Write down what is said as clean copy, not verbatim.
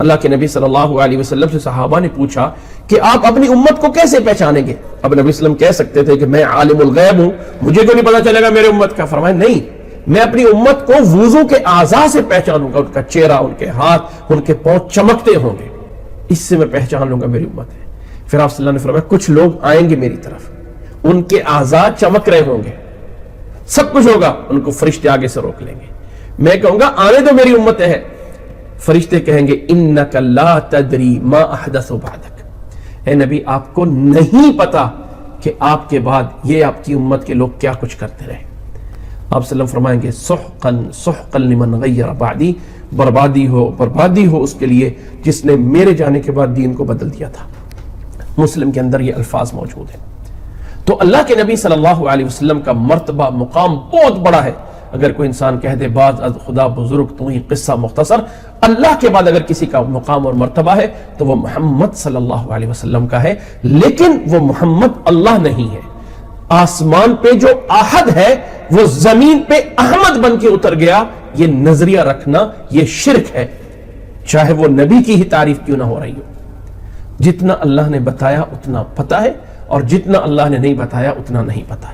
اللہ کے نبی صلی اللہ علیہ وسلم سے صحابہ نے پوچھا کہ آپ اپنی امت کو کیسے پہچانیں گے؟ اب نبی صلی اللہ علیہ وسلم کہہ سکتے تھے کہ میں عالم الغیب ہوں، مجھے کیوں نہیں پتا چلے گا میرے امت کا؟ فرمایا نہیں، میں اپنی امت کو وضو کے اعضاء سے پہچانوں گا، ان کا چہرہ، ان کے ہاتھ، ان کے پاؤں چمکتے ہوں گے، اس سے میں پہچان لوں گا میری امت ہے۔ پھر آپ صلی اللہ نے فرمایا کچھ لوگ آئیں گے میری طرف، ان کے اعضاء چمک رہے ہوں گے، سب کچھ ہوگا، ان کو فرشتے آگے سے روک لیں گے، میں کہوں گا آنے دو میری امت ہے، فرشتے کہیں گے انک لا تدری ما احدث بعدک، اے نبی آپ کو نہیں پتا کہ آپ کے بعد یہ آپ کی امت کے لوگ کیا کچھ کرتے رہے۔ آپ صلی اللہ علیہ وسلم فرمائیں گے سحقا سحقا لمن غیر بعدی، بربادی ہو اس کے لیے جس نے میرے جانے کے بعد دین کو بدل دیا تھا۔ مسلم کے اندر یہ الفاظ موجود ہیں۔ تو اللہ کے نبی صلی اللہ علیہ وسلم کا مرتبہ مقام بہت بڑا ہے۔ اگر کوئی انسان کہہ دے بعض از خدا بزرگ تو ہی قصہ مختصر، اللہ کے بعد اگر کسی کا مقام اور مرتبہ ہے تو وہ محمد صلی اللہ علیہ وسلم کا ہے، لیکن وہ محمد اللہ نہیں ہے۔ آسمان پہ جو احد ہے وہ زمین پہ احمد بن کے اتر گیا، یہ نظریہ رکھنا یہ شرک ہے، چاہے وہ نبی کی ہی تعریف کیوں نہ ہو رہی ہو۔ جتنا اللہ نے بتایا اتنا پتہ ہے، اور جتنا اللہ نے نہیں بتایا اتنا نہیں پتہ ہے۔